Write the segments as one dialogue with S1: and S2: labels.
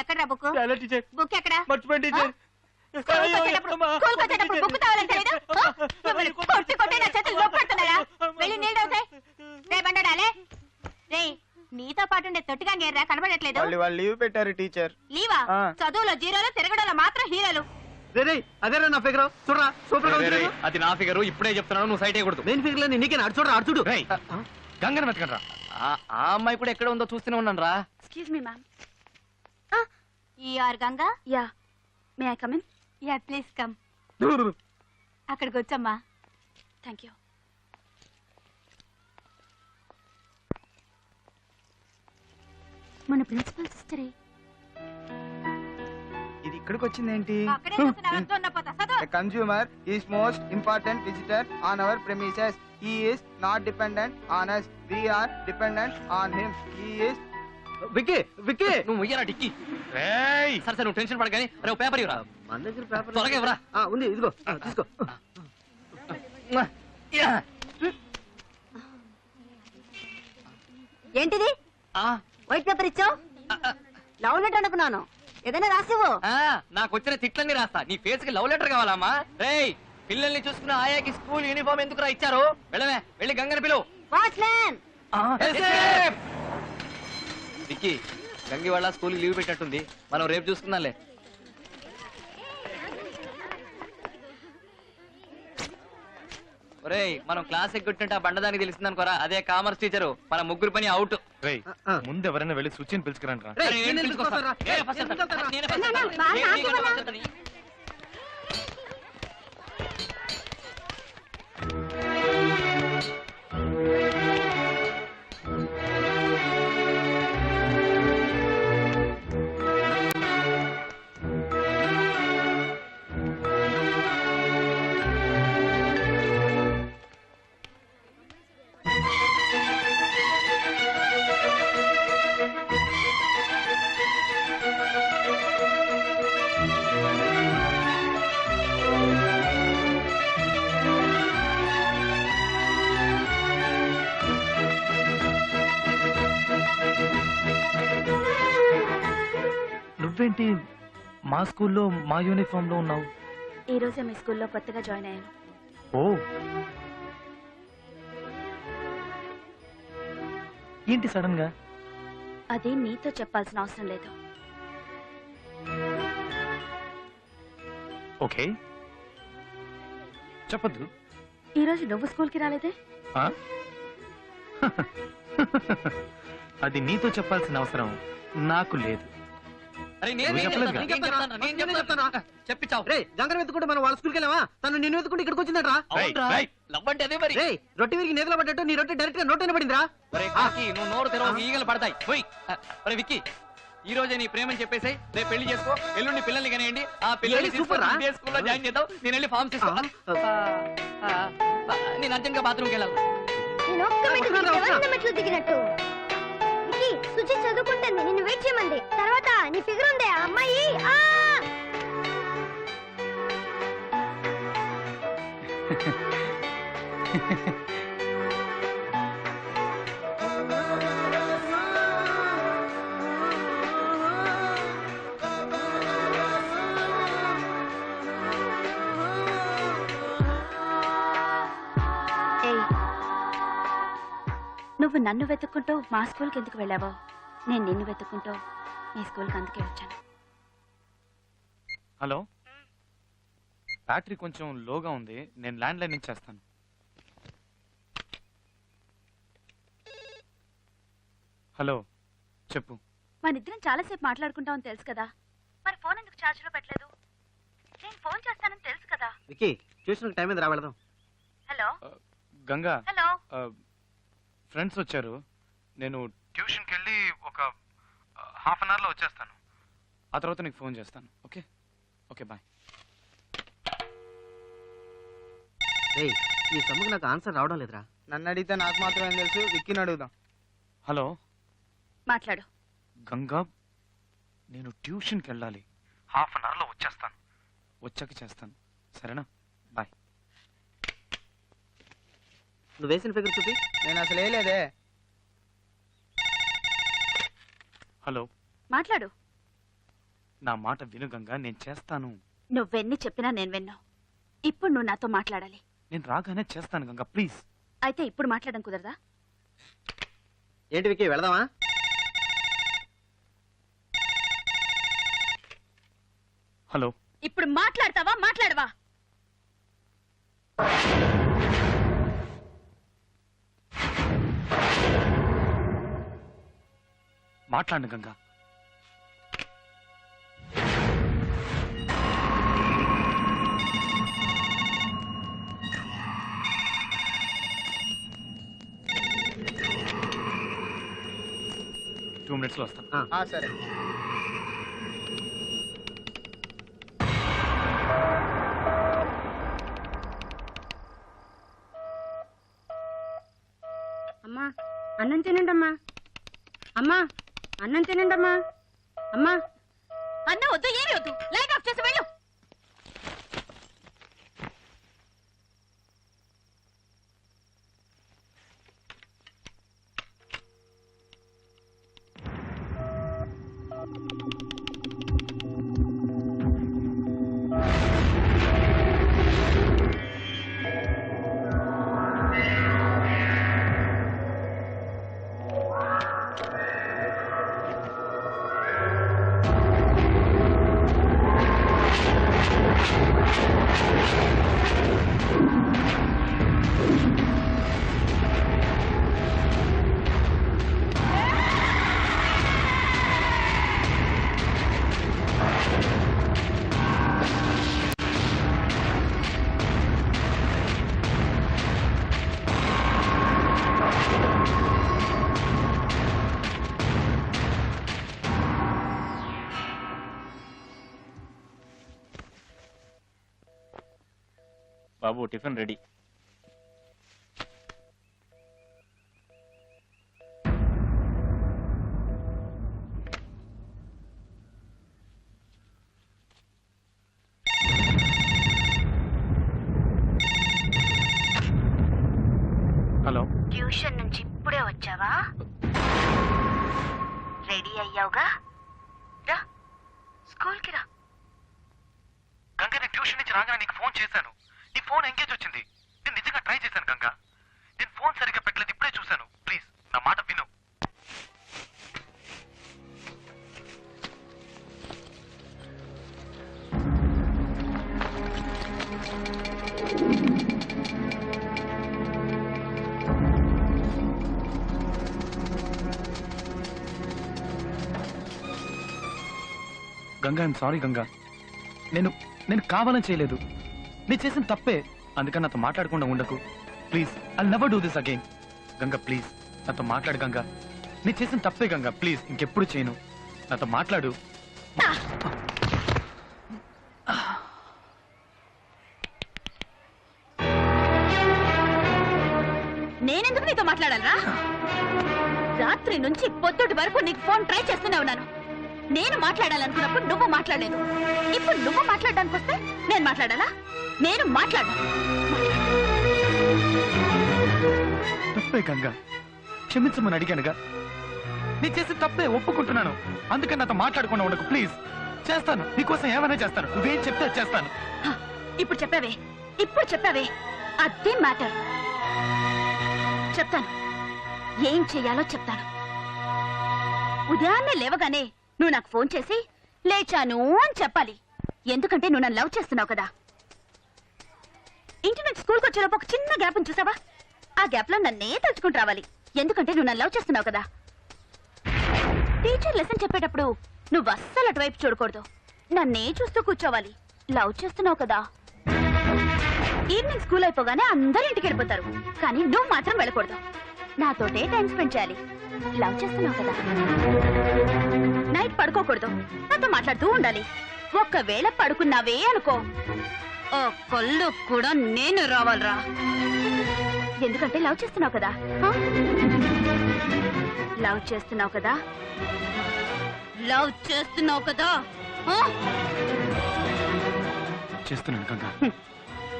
S1: ఎక్కడ్రా book?
S2: Teacher
S1: book ఎక్కడా?
S2: మర్చిపోయింది టీచర్.
S1: స్కూల్కి వచ్చేటప్పుడు బుక్ తావాలని తెలీదు? మిమ్మల్ని కొట్టి కొట్టి నా చేతులు నొప్పెడుతున్నారా? వెళ్ళి నీళ్ళు అవుతాయి. రే బండడాలే, రే నీతో పాటు ఉండే తొట్టిగా గేర్రా కనబడట్లేదు.
S3: వాళ్ళు లీవ్ పెట్టారు టీచర్.
S1: లీవా? చదువులో జీరోలు, తిరగడంలో మాత్రం హీరోలు.
S2: అదేరా నా ఫిగర్. చూడరా సూపర్ గా ఉంది.
S4: అది నా ఫిగర్, ఇప్పుడే చెప్తున్నాను, నువ్వు సైట్ అయ్యకూడదు.
S2: మెయిన్ ఫిగర్ లో నీకే చూడరా అడుచుడు.
S4: గంగని వెతకండి రా. ఆ అమ్మాయి కూడా ఎక్కడ ఉందో చూస్తూనే ఉన్నాను రా.
S1: Excuse me ma'am. Ganga? Yeah. May I come in? Yeah please come. అక్కడికి వచ్చమ్మా. Thank you. మన ప్రిన్సిపల్ సిస్టరే.
S3: ఇది ఇక్కడికి వచ్చిందేంటి?
S1: A
S3: consumer is most important visitor on our premises. He is not dependent on us. We are dependent on him. He is
S2: Vicky Vicky
S4: నువ్వు ఇయ్యరా టిక్కి. సరే సరే నువ్వు టెన్షన్ పడగాని రేపు పేపర్ ఇవ్వరా.
S2: మన దగ్గర పేపర్
S4: త్వరగా ఇవ్వరా.
S2: ఉంది ఇదిగో తీసుకో.
S1: ఏంటిది? వైట్ పేపర్ ఇచ్చావు? లవ్ లెటర్ అనుకున్నాను. ఏదైనా రాసివ్వు.
S4: నాకు వచ్చిన తిట్లన్నీ రాస్తా. నీ ఫేస్ కి లవ్ లెటర్ కావాలమ్మా? రేయ్ పిల్లల్ని చూసుకున్న ఆయాకి స్కూల్ యూనిఫామ్ ఎందుకు రా ఇచ్చారు? వెళ్ళవే, వెళ్ళి గంగని పిలువు.
S1: వాచ్మెన్.
S4: విక్కీ, గంగి వాళ్ళ స్కూల్ లీవ్ పెట్టినట్టుంది, మనం రేపు చూసుకుందాంలే. ఒరేయ్ మనం క్లాస్ ఎగ్గొట్టినట్టు ఆ బండదానికి తెలిసింది అనుకోరా, అదే కామర్స్ టీచరు. మన ముగ్గురు పని అవుట్.
S5: ముందు ఎవరైనా వెళ్ళి సుచిని పిలుచుకురండి. నువ్వేంటి మా స్కూల్లో మా యూనిఫామ్ లో ఉన్నావు?
S1: ఈ రోజే మీ స్కూల్లో కొత్తగా జాయిన్ అయ్యాను.
S5: ఓ ఏంటి సడన్ గా?
S1: అది నీతో చెప్పాల్సిన అవసరం లేదు.
S5: ఓకే చెప్పద్దు.
S1: ఈ రోజు నువ్వు స్కూల్ కి రాలేదే?
S5: అది నీతో చెప్పాల్సిన అవసరం నాకు లేదు.
S4: చెప్పించావు.
S2: రే గంగను వెతుకుంటే మనం వాళ్ళ స్కూల్కి వెళ్ళావా? తను నిన్ను వెతుకుంటే ఇక్కడికి వచ్చిందట్రా.
S4: లవ్వంటే అదే మరి.
S2: రొట్టె విరిగి నేతలో పడ్డట్టు నీ రొట్టె డైరెక్ట్ గా నోట్లోనే పడిందిరా.
S4: నువ్వు నోరు తెరవ ఈగలు పడతాయి. పోయి విక్కీ, ఈ రోజే నీ ప్రేమని చెప్పేసి రేపు పెళ్లి చేసుకో. ఎల్లుండి పిల్లల్ని కనేయండి. ఆ పిల్లల్ని ఇదే స్కూల్లో జాయిన్ చేద్దాం. నేను వెళ్ళి ఫార్మ్స్ తీసుకో. నేను అర్జెంట్ గా బాత్రూమ్కి వెళ్ళాలి.
S1: సుచి చదువుకుంటుంది, నిన్ను వెయిట్ చేయమంది. తర్వాత నీ ఫిగర్ ఉందే ఆ అమ్మాయి. నువ్వు నన్ను వెతుక్కుంటూ మా స్కూల్కి ఎందుకు వెళ్ళావో, నేను నిన్ను వెతుక్కుంటూ నీ స్కూల్కి అందుకే వచ్చాను.
S5: హలో, బ్యాటరీ కొంచెం లోగా ఉంది, నేను ల్యాండ్ లైన్ నుంచి చేస్తాను. హలో చెప్పు.
S1: మనిద్దరం చాలాసేపు మాట్లాడుకుంటామని తెలుసు కదా, మరి ఫోన్ ఎందుకు ఛార్జ్ లో పెట్టలేదు? నేను ఫోన్ చేస్తానని తెలుసు కదా.
S2: విక్కీ, ట్యూషన్ టైం మీద రావడదాం.
S1: Hello
S5: Ganga,
S1: hello.
S5: ఫ్రెండ్స్ వచ్చారు, నేను ట్యూషన్కి వెళ్ళి ఒక హాఫ్ అన్ అవర్లో వచ్చేస్తాను. ఆ తర్వాత నీకు ఫోన్ చేస్తాను. Okay okay bye.
S2: ఈ సమ్ముకు నాకు ఆన్సర్ రావడం లేదురా.
S3: నన్ను అడిగితే నాకు మాత్రమే తెలుసు, విక్కీని అడుగుదాం.
S5: హలో
S1: మాట్లాడు.
S5: గంగా, నేను ట్యూషన్కి వెళ్ళాలి, హాఫ్ అన్ అవర్లో వచ్చేస్తాను. వచ్చాక చేస్తాను, సరేనా? బాయ్.
S2: నువ్వు వేసిన ఫిగర్ చూపి.
S3: నేను అసలు వేయలేదే.
S5: హలో
S1: మాట్లాడు.
S5: నా మాట విను గంగా, నేను చేస్తాను.
S1: నువ్వెన్ని చెప్పినా నేను విన్నా. ఇప్పుడు నువ్వు నాతో మాట్లాడాలి.
S5: నేను రాగానే చేస్తాను గంగా, ప్లీజ్.
S1: అయితే ఇప్పుడు మాట్లాడడం కుదరదా?
S2: ఏంటి విక్కీ, వెళదామా?
S5: హలో,
S1: ఇప్పుడు మాట్లాడతావా మాట్లాడవా?
S5: మాట్లాడు గంగా. టూ మినిట్స్లో వస్తాను.
S3: సరే.
S1: అమ్మా అన్నం తినండమ్మా. అమ్మా అన్నం తినండమ్మా. అమ్మా అన్నం వద్దు, ఏమి వద్దు, లైట్ ఆఫ్ చేసి వెళ్ళు.
S4: బాబు టిఫిన్ రెడీ.
S5: హలో,
S1: ట్యూషన్ నుంచి ఇప్పుడే వచ్చావా? రెడీ అయ్యావుగా? రా స్కూల్కి రా.
S5: గంగా నేను ట్యూషన్ నుంచి రాగానే నీకు ఫోన్ చేశాను. నీ ఫోన్ ఎంగేజ్ వచ్చింది. నేను నిజంగా ట్రై చేశాను గంగా. నేను ఫోన్ సరిగ్గా పెట్టలేదు, ఇప్పుడే చూశాను. ప్లీజ్ నా మాట విను. Ganga, I'm sorry Ganga. నేను కావాలని చేయలేదు. నేను చేసిన తప్పే. అందుకని నాతో మాట్లాడకుండా ఉండకు please. I never do this again. Ganga please నాతో మాట్లాడు గంగా. నేను చేసిన తప్పే గంగా, ప్లీజ్ ఇంకెప్పుడు చేయను. నాతో మాట్లాడు.
S1: నేనెందుకు నీతో మాట్లాడాలరా? రాత్రి నుంచి పొద్దుటి వరకు నీకు ఫోన్ ట్రై చేస్తూనే ఉన్నాను. నేను మాట్లాడాలనుకున్నప్పుడు నువ్వు మాట్లాడలేదు. ఇప్పుడు నువ్వు మాట్లాడడానికి వస్తే నేను మాట్లాడాలా? నేను మాట్లాడా.
S5: తప్పే గంగా, క్షమించమని అడిగానుగా. నేను చేసిన తప్పే, ఒప్పుకుంటున్నాను. అందుకని నాతో మాట్లాడకుండా ఉండకు ప్లీజ్. చేస్తాను, నీకోసం ఏమైనా చేస్తాను. నువ్వేం చెప్తే చేస్తాను.
S1: ఇప్పుడు చెప్పావే అదే మ్యాటర్. చెప్తాను, ఏం చెయ్యాలో చెప్తాను. ఉదయాన్నే లేవగానే నువ్వు నాకు ఫోన్ చేసి లేచాను అని చెప్పాలి. ఎందుకంటే నువ్వు నన్ను లవ్ చేస్తున్నావు కదా. ఇంటి నుంచి స్కూల్కి వచ్చేలోపు ఒక చిన్న గ్యాప్ చూసావా? ఆ గ్యాప్ లో నన్నే తలుచుకుంటూ రావాలి. ఎందుకంటే నువ్వు నన్ను లవ్ చేస్తున్నావు కదా. టీచర్ లెసన్ చెప్పేటప్పుడు నువ్వు అస్సలు అటువైపు చూడకూడదు, నన్నే చూస్తూ కూర్చోవాలి. లవ్ చేస్తున్నావు కదా. ఈవినింగ్ స్కూల్ అయిపోగానే అందరూ ఇంటికి వెళ్ళిపోతారు, కానీ నువ్వు మాత్రం వెళ్ళకూడదు. నాతోటే టైం స్పెండ్ చేయాలి. లవ్ చేస్తున్నావు కదా. నైట్ పడుకోకూడదు, నాతో మాట్లాడుతూ ఉండాలి. ఒక్కవేళ పడుకున్నావే అనుకో, ఓ కళ్ళు కూడా నేను రావాలరా. ఎందుకంటే లవ్ చేస్తున్నావు కదా. లవ్ చేస్తున్నావు కదా. లవ్ చేస్తున్నావు కదా.
S5: చేస్తున్నాను గంగా.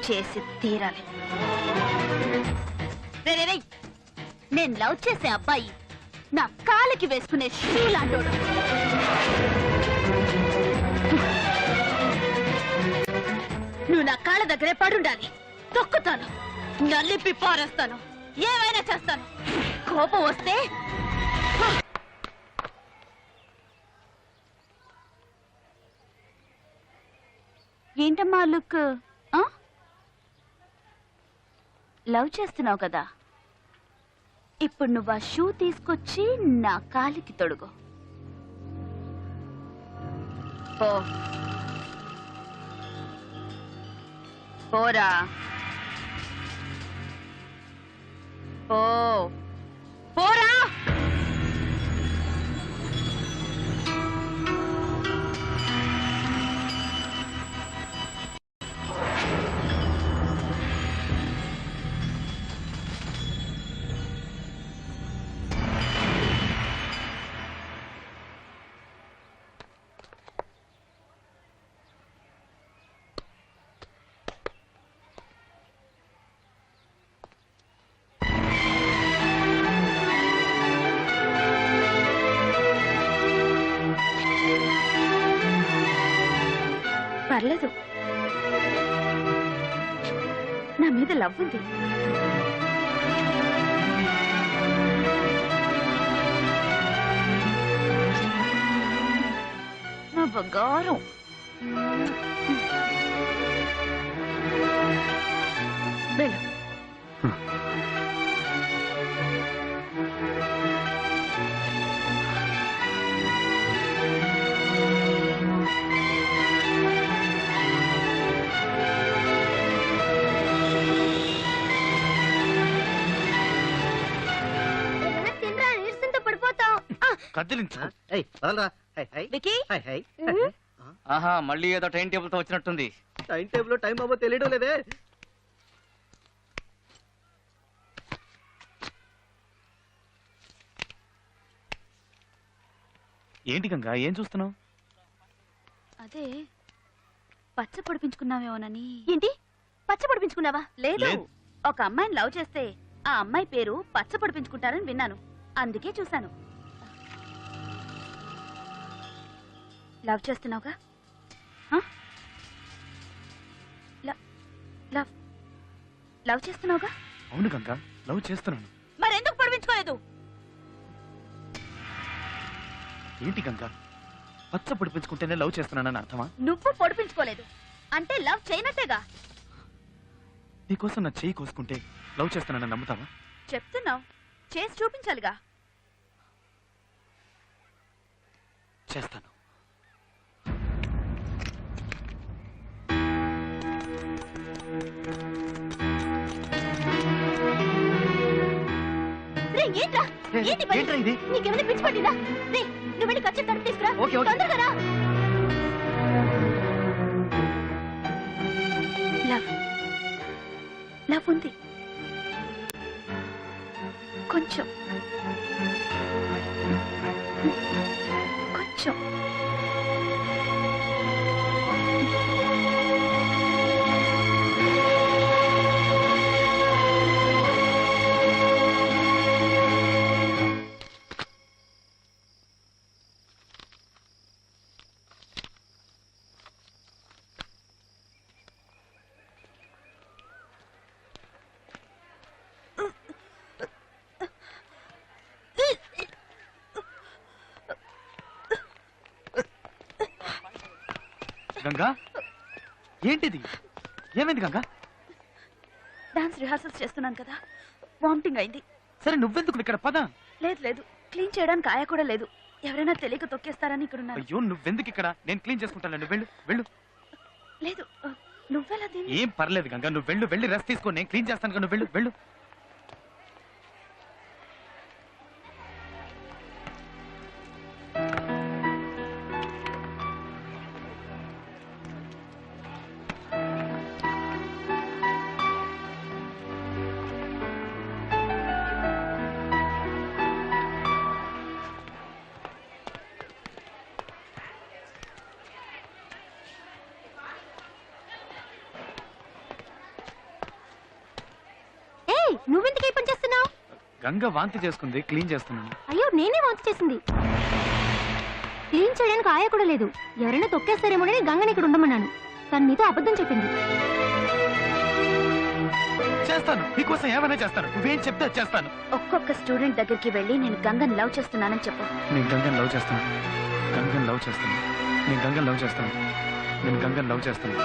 S1: చేసి తీరాలి. రే, నేను లవ్ చేసే అబ్బాయి నా కాలికి వేసుకునే షూ లాంటోడు. దగ్గరే పడుండాలి. తొక్కుతాను, నల్లిపి పారేస్తాను, ఏమైనా చేస్తాను. కోపం వస్తే ఏంటమ్మా లుక్? లవ్ చేస్తున్నావు కదా, ఇప్పుడు నువ్వు ఆ షూ తీసుకొచ్చి నా కాలికి తొడుగు. పో పోరా, పో పోరా. పర్లేదు, నా మీద లవ్ ఉంది. నా బంగారం. వెళ్ళు.
S5: కదిలించు.
S2: ఏయ్ వదలరా. Hi hi
S1: Vicky,
S2: hi hi
S4: ఆహా, మళ్ళీ ఏదో టైం టేబుల్ తో వచ్చినట్టుంది.
S2: టైం టేబుల్ టైం అవ్వో తెలియడం లేదే.
S5: ఏంటి గంగా, ఏం చూస్తున్నావు?
S1: అదే పచ్చ పొడిపించుకున్నావేమోనని. ఏంటి పచ్చ పొడిపించుకున్నావా? లేదు,
S5: లేదు.
S1: ఒక అమ్మాయిని లవ్ చేస్తే ఆ అమ్మాయి పేరు పచ్చ పొడిపించుకుంటారని విన్నాను, అందుకే చూశాను. లవ్ చేస్తున్నావుగా? లవ్ చేస్తున్నావుగా?
S5: అవును గంగా, లవ్ చేస్తున్నాను.
S1: మరెందుకు పొడిపించుకోలేదు?
S5: ఏంటి గంగా, పచ్చ పొడిపించుకుంటేనే లవ్ చేస్తున్నానని అర్థమా?
S1: నువ్వు పొడిపించుకోలేదు అంటే లవ్ చేయనట్టేగా.
S5: నీకోసం నా చెయ్యి కోసుకుంటే లవ్ చేస్తున్నానని నమ్ముతావా?
S1: చెప్తున్నావు, చేసి చూపించాలిగా.
S5: చేస్తాను.
S1: ఏంట్రా ఏంటి పని?
S5: ఏంట్రా ఇది?
S1: నీకేమైనా పిచ్చి పట్టిందా? రే, నువ్వు వెళ్ళి ఖర్చు తడుపు తీసుకురా.
S5: Okay, okay.
S1: తొందరగా రా. లవ్ లవ్ ఉంది కొంచెం కొంచెం.
S5: గంగా, ఏంటిది? ఏమైంది గంగా?
S1: డాన్స్ రిహార్సల్స్ చేస్తున్నాను కదా, వామిటింగ్ అయింది.
S5: సరే నువ్వెందుకు ఇక్కడ? పద.
S1: లేదు లేదు, క్లీన్ చేయడానికి ఆయ కూడా లేదు. ఎవరైనా తెలియక తొక్కేస్తారని ఇక్కడ ఉన్నాను.
S5: అయ్యో, నువ్వెందుకు ఇక్కడ? నేను క్లీన్ చేసుకుంటాను. నువ్వు వెళ్ళు వెళ్ళు.
S1: లేదు, నువ్వెలా దీన్ని?
S5: ఏం పర్లేదు గంగా, నువ్వు వెళ్ళు. వెళ్ళి రెస్ట్ తీసుకో, నేను క్లీన్ చేస్తాను. నువ్వు వెళ్ళు వెళ్ళు.
S1: నువ్వెందుకు ఈ పని చేస్తున్నావు?
S5: గంగ వాంతి చేసుకుంది, క్లీన్ చేస్తున్నాను.
S1: అయ్యో, నేనే వాంతి చేసింది. క్లీన్ చేయడానికి ఆయ కూడా లేదు. ఎవరైనా తొక్కేస్తారేమోనని గంగని ఇక్కడ ఉండమన్నాను. తను నీతో అబద్ధం చెప్పింది.
S5: చేస్తాను, నీకోసం ఏమైనా చేస్తాను. నువ్వేం చెప్తే అది చేస్తాను.
S1: ఒక్కొక్క స్టూడెంట్ దగ్గరికి వెళ్ళి నేను గంగని లవ్ చేస్తున్నానని చెప్పు.
S5: నేను గంగని లవ్ చేస్తాను, గంగని లవ్ చేస్తాను, నేను గంగని లవ్ చేస్తాను, నేను గంగని లవ్ చేస్తాను.